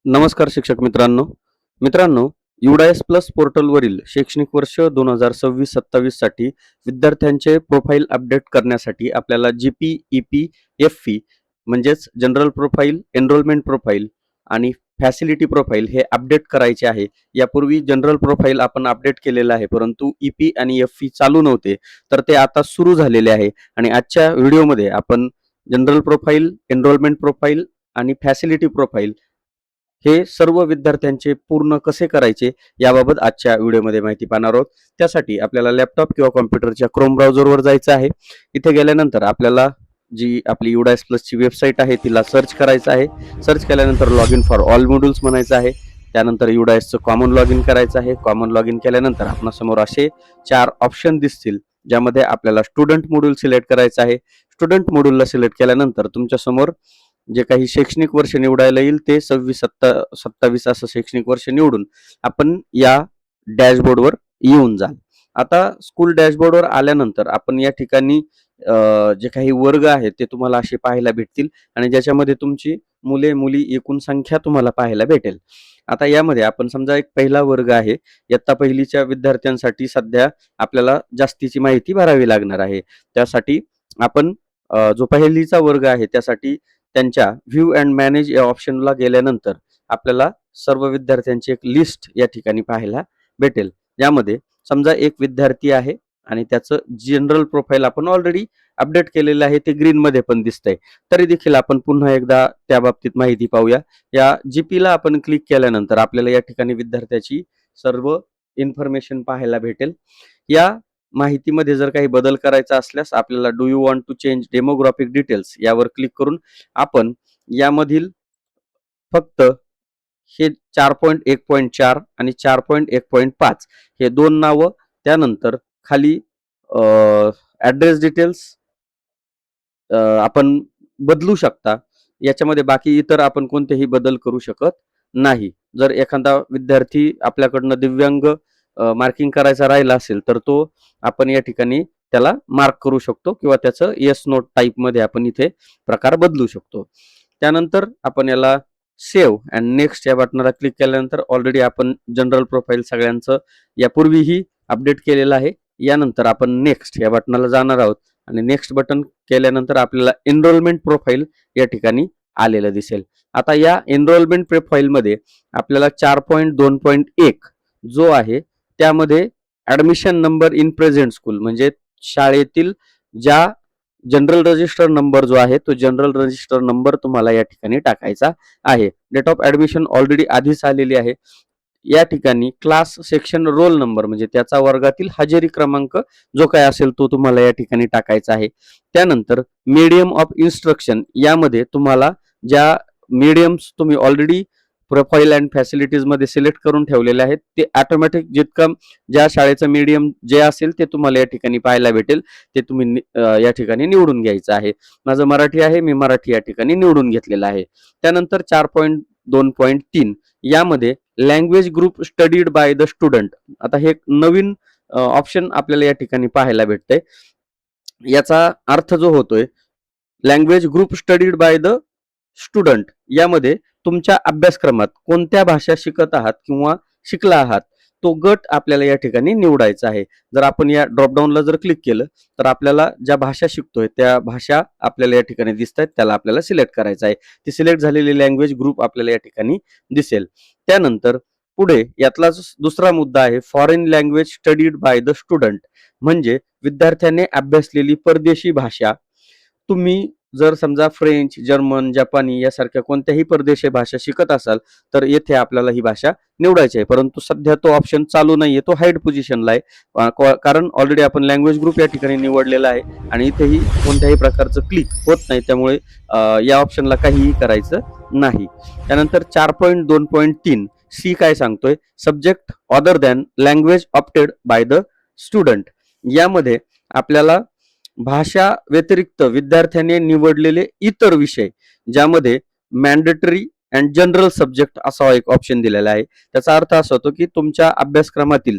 नमस्कार शिक्षक मित्रांनो युडायस प्लस पोर्टलवरील शैक्षणिक वर्ष 2026-27 साठी विद्यार्थ्यांचे प्रोफाईल अपडेट करण्यासाठी आपल्याला GPEPFE म्हणजेच जनरल प्रोफाईल, एनरोलमेंट प्रोफाईल आणि फॅसिलिटी प्रोफाईल हे अपडेट करायचे आहे. यापूर्वी जनरल प्रोफाईल आपण अपडेट केलेलं आहे, परंतु EP आणि FE चालू नव्हते, तर ते आता सुरू झालेले आहे. आणि आजच्या व्हिडिओमध्ये आपण जनरल प्रोफाईल, एनरोलमेंट प्रोफाईल आणि फॅसिलिटी प्रोफाईल हे सर्व विद्यार्थ्यांचे पूर्ण कसे करायचे याबाबत आजच्या व्हिडिओमध्ये माहिती पाहणार आहोत. त्यासाठी आपल्याला लॅपटॉप किंवा कॉम्प्युटरच्या क्रोम ब्राउझरवर जायचं आहे. इथे गेल्यानंतर आपल्याला जी आपली युडायस प्लसची वेबसाईट आहे तिला सर्च करायचं आहे. सर्च केल्यानंतर log in for all modules म्हणायचं आहे. त्यानंतर युडायसचं कॉमन लॉग इन करायचं आहे. कॉमन लॉग इन केल्यानंतर आपणासमोर असे 4 ऑप्शन दिसतील, ज्यामध्ये आपल्याला स्टुडंट मॉड्यूल सिलेक्ट करायचं आहे. स्टुडंट मॉड्यूलला सिलेक्ट केल्यानंतर तुमच्यासमोर जे काही शैक्षणिक वर्ष निवडायला येईल ते 26-27 असं शैक्षणिक वर्ष निवडून आपण या डॅशबोर्डवर येऊन जाल. आता स्कूल डॅशबोर्डवर आल्यानंतर आपण या ठिकाणी जे काही वर्ग आहेत ते तुम्हाला असे पाहायला भेटतील आणि ज्याच्यामध्ये तुमची मुले मुली एकूण संख्या तुम्हाला पाहायला भेटेल. आता यामध्ये आपण समजा एक पहिला वर्ग आहे, इयत्ता पहिलीच्या विद्यार्थ्यांसाठी सध्या आपल्याला जास्तीची माहिती भरावी लागणार आहे. त्यासाठी आपण जो पहिलीचा वर्ग आहे त्यासाठी त्यांच्या व्ह्यू अँड मॅनेज या ऑप्शनला गेल्यानंतर आपल्याला सर्व विद्यार्थ्यांची एक लिस्ट या ठिकाणी पाहायला भेटेल. यामध्ये समजा एक विद्यार्थी आहे आणि त्याचं जनरल प्रोफाईल आपण ऑलरेडी अपडेट केलेलं आहे, ते ग्रीन मध्ये पण दिसतंय. तरी देखील आपण पुन्हा एकदा त्या बाबतीत माहिती पाहूया. या जीपीला आपण क्लिक केल्यानंतर आपल्याला या ठिकाणी विद्यार्थ्याची सर्व इन्फॉर्मेशन पाहायला भेटेल. या माहितीमध्ये जर काही बदल करायचा असल्यास आपल्याला do you want to change demographic details यावर क्लिक करून आपण यामधील फक्त हे 4.1.4 आणि 4.1.5 हे दोन नावं, त्यानंतर खाली ऍड्रेस डिटेल्स आपण बदलू शकता. याच्यामध्ये बाकी इतर आपण कोणतेही बदल करू शकत नाही. जर एखादा विद्यार्थी आपल्याकडनं दिव्यांग मार्किंग करायचा राहिला असेल तर तो आपण या ठिकाणी त्याला मार्क करू शकतो किंवा त्याचं येस नोट टाईप मध्ये आपण इथे प्रकार बदलू शकतो. त्यानंतर आपण याला सेव्ह अँड नेक्स्ट या बटनाला क्लिक केल्यानंतर ऑलरेडी आपण जनरल प्रोफाईल सगळ्यांचं यापूर्वीही अपडेट केलेलं आहे. यानंतर आपण नेक्स्ट या बटनाला जाणार आहोत आणि नेक्स्ट बटन केल्यानंतर आपल्याला एनरोलमेंट प्रोफाईल या ठिकाणी आलेलं दिसेल. आता या एनरोलमेंट प्रोफाईल मध्ये आपल्याला 4.2.1 जो आहे त्यामध्ये admission number in present school म्हणजे शाळेतील ज्या जनरल रजिस्टर नंबर जो आहे तो जनरल रजिस्टर नंबर तुम्हाला या ठिकाणी टाकायचा आहे. डेट ऑफ ऍडमिशन ऑलरेडी आधीच आलेली आहे. या ठिकाणी क्लास सेक्शन रोल नंबर म्हणजे त्याचा वर्गातील हजेरी क्रमांक जो काय असेल तो तुम्हाला या ठिकाणी टाकायचा आहे. त्यानंतर मीडियम ऑफ इन्स्ट्रक्शन यामध्ये तुम्हाला ज्या मीडियम्स तुम्ही ऑलरेडी प्रोफाईल अँड फॅसिलिटीज मध्ये सिलेक्ट करून ठेवलेले आहेत ते ऑटोमॅटिक जितकं ज्या शाळेचं मीडियम जे असेल ते तुम्हाला या ठिकाणी पाहायला भेटेल, ते तुम्ही या ठिकाणी निवडून घ्यायचं आहे. माझं मराठी आहे, मी मराठी या ठिकाणी निवडून घेतलेलं आहे. त्यानंतर 4.2.3 यामध्ये language group studied by the student. आता हे एक नवीन ऑप्शन आपल्याला या ठिकाणी पाहायला भेटतंय. याचा अर्थ जो होतोय language group studied by the student, यामध्ये तुमच्या अभ्यासक्रमात कोणत्या भाषा शिकत आहात किंवा शिकला आहात तो गट आपल्याला या ठिकाणी निवडायचा आहे. जर आपण या ड्रॉपडाऊनला जर क्लिक केलं तर आपल्याला ज्या भाषा शिकतोय त्या भाषा आपल्याला या ठिकाणी दिसत आहेत, त्याला आपल्याला सिलेक्ट करायचं आहे. ती सिलेक्ट झालेली लँग्वेज ग्रुप आपल्याला या ठिकाणी दिसेल. त्यानंतर पुढे यातलाच दुसरा मुद्दा आहे foreign language studied by the student, म्हणजे विद्यार्थ्याने अभ्यासलेली परदेशी भाषा. तुम्ही जर समजा फ्रेंच, जर्मन, जपानी यासारख्या कोणत्याही परदेशी भाषा शिकत असाल तर येथे आपल्याला ही भाषा निवडायची आहे. परंतु सध्या तो ऑप्शन चालू नाहीये, तो हाईड पोझिशनला आहे, कारण ऑलरेडी आपण लँग्वेज ग्रुप या ठिकाणी निवडलेला आहे आणि इथेही कोणत्याही प्रकारचं क्लिक होत नाही, त्यामुळे या ऑप्शनला काहीही करायचं नाही. त्यानंतर 4.2.3 सी काय सांगतोय, subject other than language opted by the student. यामध्ये आपल्याला भाषा व्यतिरिक्त विद्यार्थ्याने निवडलेले इतर विषय, ज्यामध्ये मॅन्डेटरी अँड जनरल सब्जेक्ट असा एक ऑप्शन दिलेला आहे. त्याचा अर्थ असा होतो की तुमच्या अभ्यासक्रमातील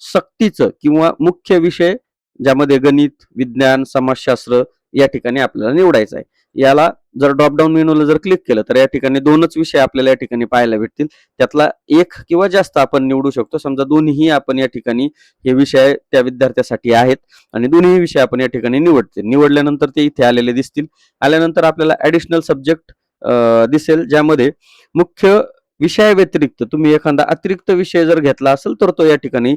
सक्तीचं किंवा मुख्य विषय ज्यामध्ये गणित, विज्ञान, समाजशास्त्र या ठिकाणी आपल्याला निवडायचं आहे. याला जर ड्रॉपडाऊन मेनूला जर क्लिक केलं तर या ठिकाणी 2च विषय आपल्याला या ठिकाणी पाहायला भेटतील. त्यातला एक किंवा जास्त आपण निवडू शकतो. समजा दोन्हीही आपण या ठिकाणी हे विषय त्या विद्यार्थ्यासाठी आहेत आणि दोन्ही विषय आपण या ठिकाणी निवडल्यानंतर ते इथे आलेले दिसतील. आल्यानंतर आपल्याला ऍडिशनल सब्जेक्ट दिसेल, ज्यामध्ये मुख्य विषयाव्यतिरिक्त तुम्ही एखादा अतिरिक्त विषय जर घेतला असेल तर तो या ठिकाणी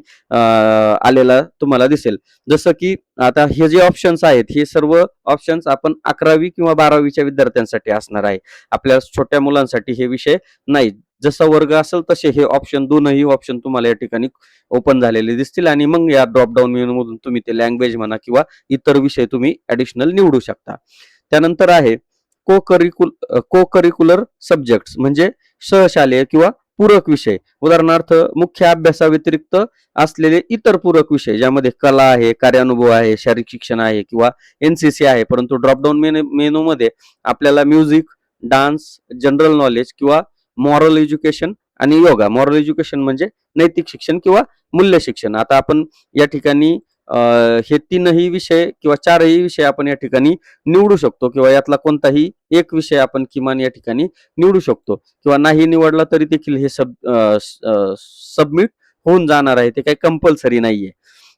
आलेला तुम्हाला दिसेल. जसं की आता हे जे ऑप्शन्स आहेत हे सर्व ऑप्शन्स आपण 11वी किंवा 12वीच्या विद्यार्थ्यांसाठी असणार आहे. आपल्या छोट्या मुलांसाठी हे विषय नाही. जसा वर्ग असेल तसे हे ऑप्शन, दोनही ऑप्शन तुम्हाला या ठिकाणी ओपन झालेले दिसतील आणि मग या ड्रॉपडाऊन मेनू मधून तुम्ही ते लँग्वेज म्हणा किंवा इतर विषय तुम्ही ऍडिशनल निवडू शकता. त्यानंतर आहे को करिक्युलर सब्जेक्ट्स, म्हणजे सहशालेय किंवा पूरक विषय. उदाहरणार्थ मुख्य अभ्यासाव्यतिरिक्त असलेले इतर पूरक विषय, ज्यामध्ये कला आहे, कार्यानुभव आहे, शारीरिक शिक्षण आहे किंवा एनसीसी आहे. परंतु ड्रॉपडाऊन मेनू मध्ये आपल्याला म्युझिक, डान्स, जनरल नॉलेज किंवा मॉरल एज्युकेशन आणि योगा. मॉरल एज्युकेशन म्हणजे नैतिक शिक्षण किंवा मूल्य शिक्षण. आता आपण या ठिकाणी हे 3ही विषय किंवा 4ही विषय आपण या ठिकाणी निवडू शकतो किंवा यातला कोणताही एक विषय आपण किमान या ठिकाणी निवडू शकतो किंवा नाही निवडला तरी देखील हे सबमिट होऊन जाणार आहे. ते काही कंपल्सरी नाहीये.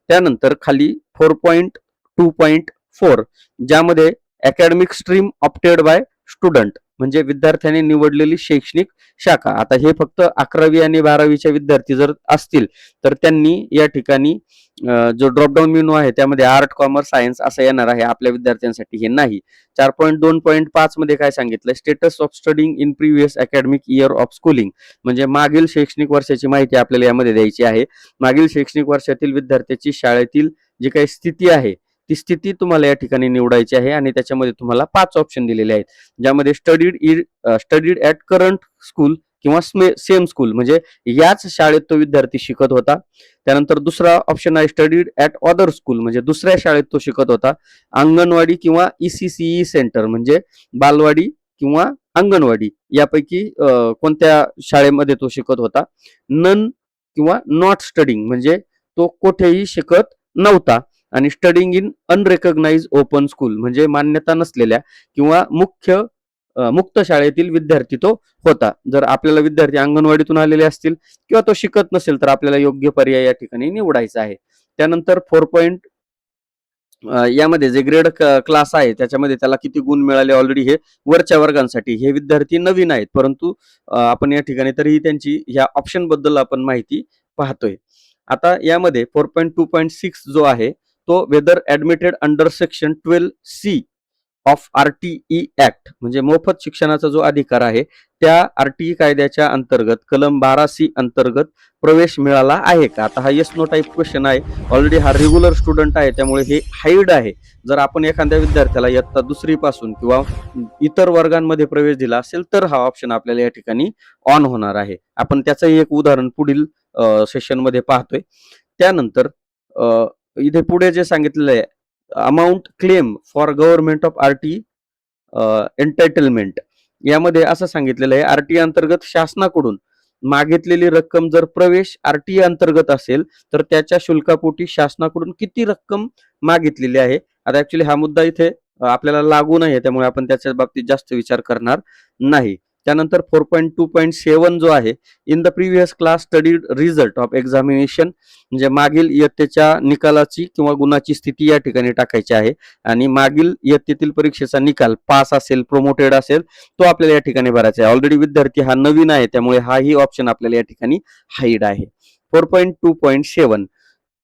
त्यानंतर खाली 4.2.4 ज्यामध्ये academic stream opted by student, म्हणजे विद्यार्थ्यांनी निवडलेली शैक्षणिक शाखा. आता हे फक्त 11वी आणि 12वीच्या विद्यार्थी जर असतील तर त्यांनी या ठिकाणी जो ड्रॉपडाऊन मेनू आहे त्यामध्ये आर्ट, कॉमर्स, सायन्स असं येणार आहे. आपल्या विद्यार्थ्यांसाठी हे नाही. 4.2.5 मध्ये काय सांगितलंय, status of studying in previous academic year of schooling, म्हणजे मागील शैक्षणिक वर्षाची माहिती आपल्याला यामध्ये द्यायची आहे. मागील शैक्षणिक वर्षातील विद्यार्थ्याची शाळेतील जी काही स्थिती आहे ती स्थिती तुम्हाला या ठिकाणी निवडायची आहे आणि त्याच्यामध्ये तुम्हाला 5 ऑप्शन दिलेले आहेत, ज्यामध्ये स्टडीड ॲट करंट स्कूल किंवा सेम स्कूल, म्हणजे याच शाळेत तो विद्यार्थी शिकत होता. त्यानंतर दुसरा ऑप्शन आहे स्टडीड ॲट अदर स्कूल, म्हणजे दुसऱ्या शाळेत तो शिकत होता. अंगणवाडी किंवा ECCE सेंटर, म्हणजे बालवाडी किंवा अंगणवाडी यापैकी कोणत्या शाळेमध्ये तो शिकत होता. नन किंवा नॉट स्टडिंग, म्हणजे तो कुठेही शिकत नव्हता. आणि स्टडिंग इन अनरेकग्नाइज ओपन स्कूल, म्हणजे मान्यता नसलेल्या किंवा मुक्त शाळेतील विद्यार्थी तो होता. जर आपल्याला विद्यार्थी अंगणवाडीतून आलेले असतील किंवा तो शिकत नसेल तर आपल्याला योग्य पर्याय या ठिकाणी निवडायचा आहे. त्यानंतर 4. यामध्ये जे ग्रेड क्लास आहे त्याच्यामध्ये त्याला किती गुण मिळाले, ऑलरेडी हे वरच्या वर्गांसाठी. हे विद्यार्थी नवीन आहेत, परंतु आपण या ठिकाणी तरीही त्यांची ह्या ऑप्शन बद्दल आपण माहिती पाहतोय. आता यामध्ये 4.2.6 जो आहे तो whether admitted under section 12C of RTE act, म्हणजे मोफत शिक्षणाचा जो अधिकार आहे त्या RTE कायद्याच्या अंतर्गत कलम 12C अंतर्गत प्रवेश मिळाला आहे का. आता हा येस नो टाईप क्वेश्चन आहे. ऑलरेडी हा रेग्युलर स्टुडंट आहे त्यामुळे हे हाईड आहे. जर आपण एखाद्या विद्यार्थ्याला इयत्ता 2री पासून किंवा इतर वर्गांमध्ये प्रवेश दिला असेल तर हा ऑप्शन आपल्याला या ठिकाणी ऑन होणार आहे. आपण त्याचंही एक उदाहरण पुढील सेशन मध्ये पाहतोय. त्यानंतर इथे पुढे जे सांगितलेलं आहे, amount claim for government of RTE एंटायटलमेंट, यामध्ये असं सांगितलेलं आहे RTE अंतर्गत शासनाकडून मागितलेली रक्कम जर प्रवेश RTE अंतर्गत असेल तर त्याच्या शुल्कापोटी शासनाकडून किती रक्कम मागितलेली आहे. आता ऍक्च्युली हा मुद्दा इथे आपल्याला लागू नाही, त्यामुळे आपण त्याच्या बाबतीत जास्त विचार करणार नाही. त्यानंतर 4.2.7 जो आहे, in the previous class studied result of examination, म्हणजे मागील इयत्तेच्या निकालाची किंवा गुणाची स्थिती या ठिकाणी टाकायची आहे आणि मागील इयत्तेतील परीक्षेचा निकाल पास असेल, प्रोमोटेड असेल, तो आपल्याला या ठिकाणी भरायचा आहे. ऑलरेडी विद्यार्थी हा नवीन आहे त्यामुळे हाही ऑप्शन आपल्याला या ठिकाणी हाईड आहे. 4.2.7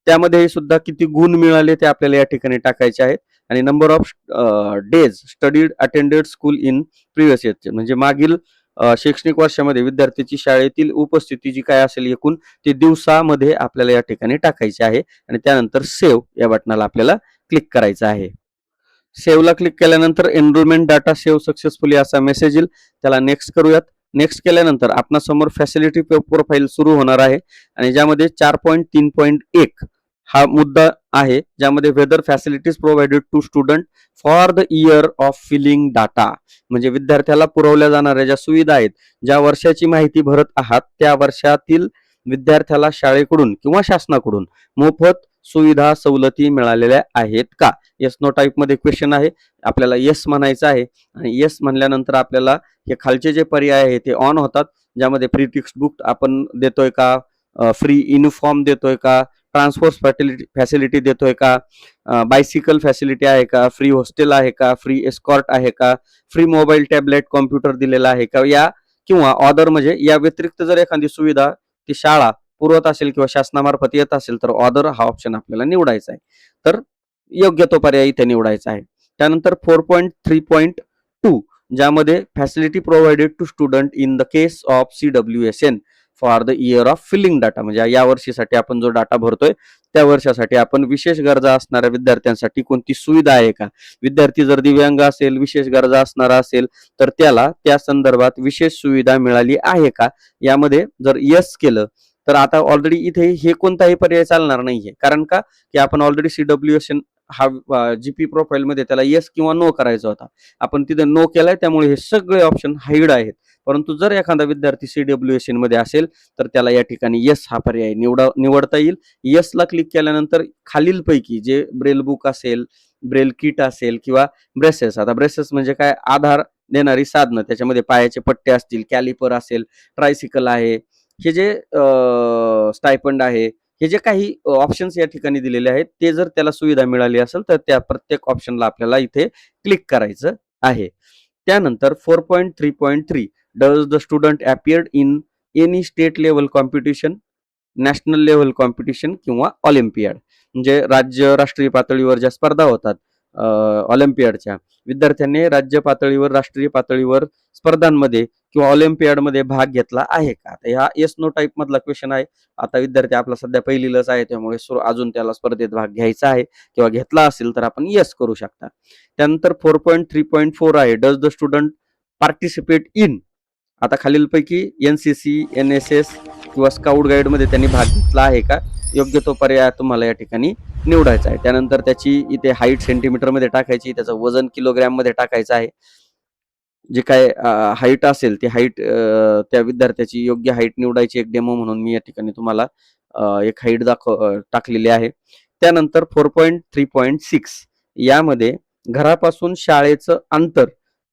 त्यामध्ये सुद्धा किती गुण मिळाले ते आपल्याला या ठिकाणी टाकायचे आहेत आणि number of days studied attended school in previous year, म्हणजे मागील शैक्षणिक वर्षामध्ये विद्यार्थ्याची शाळेतील उपस्थिती जी काय असेल एकूण ते दिवसामध्ये आपल्याला या ठिकाणी टाकायचे आहे आणि त्यानंतर सेव्ह या बटनाला आपल्याला क्लिक करायचं आहे. सेव्हला क्लिक केल्यानंतर एनरोलमेंट डाटा सेव्ह सक्सेसफुली असा मेसेज येईल, त्याला नेक्स्ट करूयात. नेक्स्ट केल्यानंतर आपणासमोर फॅसिलिटी प्रोफाईल सुरू होणार आहे आणि ज्यामध्ये 4.3.1 हा मुद्दा आहे, ज्यामध्ये whether facilities provided to student for the year of filling data, म्हणजे विद्यार्थ्याला पुरवल्या जाणाऱ्या ज्या सुविधा आहेत, ज्या वर्षाची माहिती भरत आहात त्या वर्षातील विद्यार्थ्याला शाळेकडून किंवा शासनाकडून मोफत सुविधा सवलती मिळालेल्या आहेत का? येस नो टाईप मध्ये क्वेश्चन आहे. आपल्याला येस म्हणायचं आहे आणि येस म्हणल्यानंतर आपल्याला हे खालचे जे पर्याय आहे ते ऑन होतात, ज्यामध्ये फ्री टेक्स्ट बुक आपण देतोय का, फ्री युनिफॉर्म देतोय का, ट्रान्सपोर्ट फॅसिलिटी देतोय का, बायसिकल फॅसिलिटी आहे का, फ्री हॉस्टेल आहे का, फ्री एस्कॉर्ट आहे का, फ्री मोबाईल टॅबलेट कॉम्प्युटर दिलेला आहे का, या किंवा ऑदर म्हणजे या व्यतिरिक्त जर एखादी सुविधा ती शाळा पुरवत असेल किंवा शासनामार्फत येत असेल तर ऑदर हा ऑप्शन आपल्याला निवडायचा आहे. तर योग्य तो पर्याय इथे निवडायचा आहे. त्यानंतर 4.3.2 ज्यामध्ये facility provided to student in the case of CWSN for the year of filling data, म्हणजे या वर्षीसाठी आपण जो डाटा भरतोय त्या वर्षासाठी आपण विशेष गरजा असणाऱ्या विद्यार्थ्यांसाठी कोणती सुविधा आहे का, विद्यार्थी जर दिव्यांग असेल, विशेष गरजा असणारा असेल तर त्याला त्या संदर्भात विशेष सुविधा मिळाली आहे का, यामध्ये जर यस केलं तर आता ऑलरेडी इथे हे कोणताही पर्याय चालणार नाहीये. कारण का, की आपण ऑलरेडी CWSN हा जीपी प्रोफाईल मध्ये त्याला येस किंवा नो करायचा होता, आपण तिथे नो केलाय, त्यामुळे हे सगळे ऑप्शन हाईड आहेत. परंतु जर एखादा विद्यार्थी CWSN मध्ये असेल तर त्याला या ठिकाणी येस हा पर्याय निवडता येईल. येसला क्लिक केल्यानंतर खालीलपैकी जे ब्रेल बुक असेल, ब्रेल किट असेल किंवा ब्रेसेस, आता ब्रेसेस म्हणजे काय, आधार देणारी साधनं, त्याच्यामध्ये पायाचे पट्टे असतील, कॅलिपर असेल, ट्रायसिकल आहे, हे जे स्टायपंड आहे, हे जे काही ऑप्शन्स या ठिकाणी दिलेले आहेत ते जर त्याला सुविधा मिळाली असेल तर त्या प्रत्येक ऑप्शनला आपल्याला इथे क्लिक करायचं आहे. त्यानंतर 4.3.3 does the student appeared in any state level competition, national level competition किंवा ऑलिम्पियाड, म्हणजे राज्य राष्ट्रीय पातळीवर ज्या स्पर्धा होतात ऑलिम्पियाडच्या, विद्यार्थ्यांनी राज्य पातळीवर राष्ट्रीय पातळीवर स्पर्धांमध्ये किंवा ऑलिम्पियाडमध्ये भाग घेतला आहे का. आता हा येस नो टाईप मधला क्वेश्चन आहे. आता विद्यार्थी आपला सध्या पहिलीलाच आहे, त्यामुळे अजून त्याला स्पर्धेत भाग घ्यायचा आहे किंवा घेतला असेल तर आपण येस करू शकता. त्यानंतर 4.3.4 आहे does the student participate in, आता खालीलपैकी NCC, NSS किंवा स्काउट गाईड मध्ये त्यांनी भाग घेतला आहे का, योग्य तो पर्याय तुम्हाला या ठिकाणी निवडायचा आहे. त्यानंतर त्याची इथे हाईट सेंटीमीटर मध्ये टाकायची, त्याचं वजन किलोग्रॅम मध्ये टाकायचं आहे. जे काय हाईट असेल ती हाईट त्या विद्यार्थ्याची योग्य हाईट निवडायची. एक डेमो म्हणून मी या ठिकाणी तुम्हाला एक हाईट टाकलेली आहे. त्यानंतर 4.3.6 यामध्ये घरापासून शाळेचं अंतर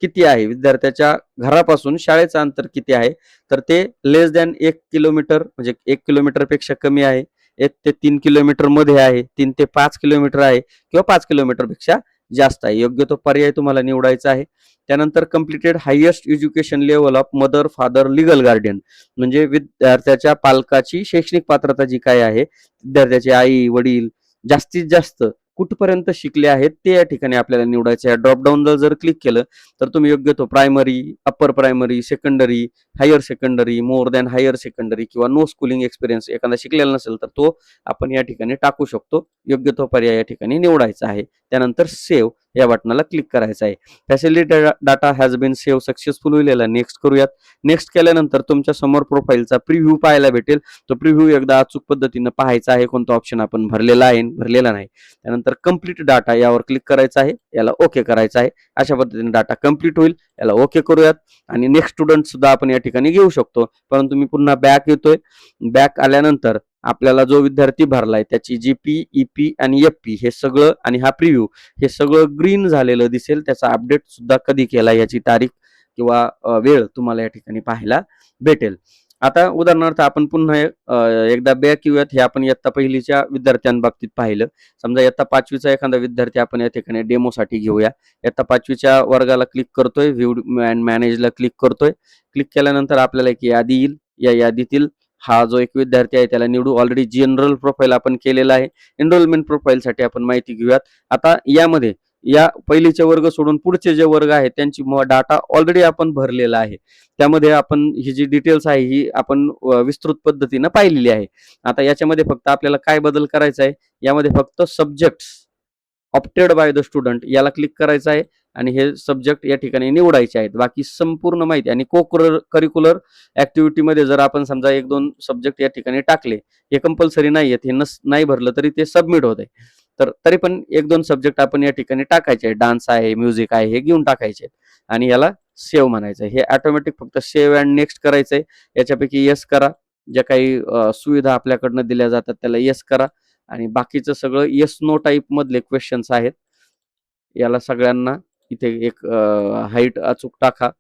किती आहे, विद्यार्थ्याच्या घरापासून शाळेचं अंतर किती आहे, तर ते लेस दॅन 1 किलोमीटर, म्हणजे 1 किलोमीटर पेक्षा कमी आहे, 1 ते 3 किलोमीटर मध्ये आहे, 3 ते 5 किलोमीटर आहे किंवा 5 किलोमीटर पेक्षा जास्त आहे. योग्य तो पर्याय तुम्हाला निवडायचा आहे. त्यानंतर completed highest education level of mother father legal guardian, म्हणजे विद्यार्थ्याच्या पालकाची शैक्षणिक पात्रता जी काय आहे, विद्यार्थ्याचे आई वडील जास्तीत जास्त कुठपर्यंत शिकले आहेत ते या ठिकाणी आपल्याला निवडायचं आहे. ड्रॉपडाऊनला जर क्लिक केलं तर तुम्ही योग्य तो primary, upper primary, secondary, higher secondary, more than higher secondary किंवा नो स्कूलिंग एक्सपिरियन्स एखादा शिकलेला नसेल तर तो आपण या ठिकाणी टाकू शकतो. योग्य तो पर्याय या ठिकाणी निवडायचा आहे. त्यानंतर सेव्ह या बटनाला क्लिक करायचं आहे. Facility data has been save successful होईल, नेक्स्ट करूयात. नेक्स्ट केल्यानंतर तुमच्या समोर प्रोफाईलचा प्रिव्ह्यू पाहायला भेटेल. तो प्रिव्ह्यू एकदा अचूक पद्धतीने पाहायचा आहे, कोणता ऑप्शन आपण भरलेला आहे भरलेला नाही. त्यानंतर कम्प्लीट डाटा यावर क्लिक करायचं आहे, याला ओके करायचं आहे. अशा पद्धतीने डाटा कम्प्लीट होईल, याला ओके करूयात. आणि नेक्स्ट स्टुडंट सुद्धा आपण या ठिकाणी घेऊ शकतो. परंतु मी पुन्हा बॅक येतोय. बॅक आल्यानंतर आपल्याला जो विद्यार्थी भरलाय त्याची GP, EP आणि FP हे सगळं आणि हा प्रिव्ह्यू हे सगळं ग्रीन झालेलं दिसेल. त्याचा अपडेट सुद्धा कधी केला याची तारीख किंवा वेळ तुम्हाला या ठिकाणी पाहायला भेटेल. आता उदाहरणार्थ आपण पुन्हा एकदा बॅक येऊयात. हे आपण इयत्ता पहिलीच्या विद्यार्थ्यांबाबतीत पाहिलं. समजा इयत्ता 5वीचा एखादा विद्यार्थी आपण या ठिकाणी डेमोसाठी घेऊया. इयत्ता 5वीच्या वर्गाला क्लिक करतोय, व्ह्यू अँड मॅनेजला क्लिक करतोय. क्लिक केल्यानंतर आपल्याला एक यादी येईल. या यादीतील हा जो एक विद्यार्थी आहे त्याला निवडू. ऑलरेडी जनरल प्रोफाईल आपण केलेला आहे. एनरोलमेंट प्रोफाईलसाठी आपण माहिती घेऊयात. आता यामध्ये या पहिलीचे वर्ग सोडून पुढचे जे वर्ग आहेत त्यांची डाटा ऑलरेडी आपण भरलेला आहे. त्यामध्ये आपण ही जी डिटेल्स आहे ही आपण विस्तृत पद्धतीने पाहिलेली आहे. आता याच्यामध्ये फक्त आपल्याला काय बदल करायचा आहे, यामध्ये फक्त subjects opted by the student याला क्लिक करायचं आहे आणि हे सब्जेक्ट या ठिकाणी निवडायचे आहेत. बाकी संपूर्ण माहिती आणि को करिक्युलर ऍक्टिव्हिटीमध्ये जर आपण समजा 1-2 सब्जेक्ट या ठिकाणी टाकले, हे कंपल्सरी नाही आहेत, हे नाही भरलं तरी ते सबमिट होत आहे. तर तरी पण 1-2 सब्जेक्ट आपण या ठिकाणी टाकायचे आहे. डान्स आहे, म्युझिक आहे, हे घेऊन टाकायचे आणि याला सेव्ह म्हणायचं. हे ऑटोमॅटिक फक्त सेव्ह अँड नेक्स्ट करायचंय. याच्यापैकी येस करा. ज्या काही सुविधा आपल्याकडनं दिल्या जातात त्याला येस करा आणि बाकीचं सगळं येस नो टाईप मधले क्वेश्चन्स आहेत. याला सगळ्यांना इथे एक हाईट अचूक टाका.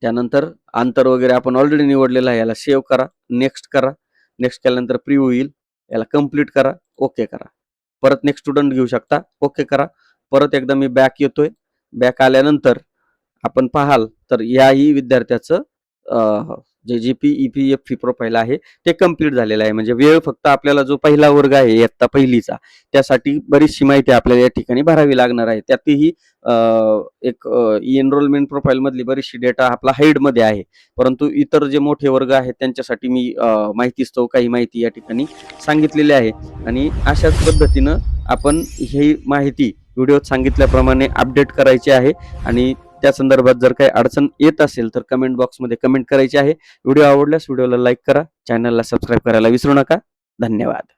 त्यानंतर अंतर वगैरे आपण ऑलरेडी निवडलेलं आहे, याला सेव्ह करा, नेक्स्ट करा. नेक्स्ट केल्यानंतर प्रिव्ह्यू येईल, याला कंप्लीट करा, ओके करा. परत नेक्स्ट स्टुडंट घेऊ शकता, ओके करा. परत एकदा मी बॅक येतोय. बॅक आल्यानंतर आपण पाहाल तर याही विद्यार्थ्याचं जे जीपी EPF प्रोफाईल आहे ते कंप्लीट झालेलं आहे. म्हणजे वेळ फक्त आपल्याला जो पहिला वर्ग आहे इयत्ता पहिलीचा, त्यासाठी बरीचशी माहिती आपल्याला या ठिकाणी भरावी लागणार आहे. त्यातही एक एनरोलमेंट प्रोफाईल मधली बरीचशी डेटा आपला हाईड मध्ये आहे, परंतु इतर जे मोठे वर्ग आहेत त्यांच्यासाठी मी माहितीस्तव काही माहिती या ठिकाणी सांगितलेली आहे. आणि अशाच पद्धतीनं आपण ही माहिती व्हिडिओत सांगितल्याप्रमाणे अपडेट करायची आहे. आणि त्या संदर्भात जर काही अडचण येत असेल तर कमेंट बॉक्समध्ये कमेंट करायची आहे. व्हिडिओ आवडल्यास व्हिडिओला लाईक करा, चॅनलला सबस्क्राईब करायला विसरू नका. धन्यवाद.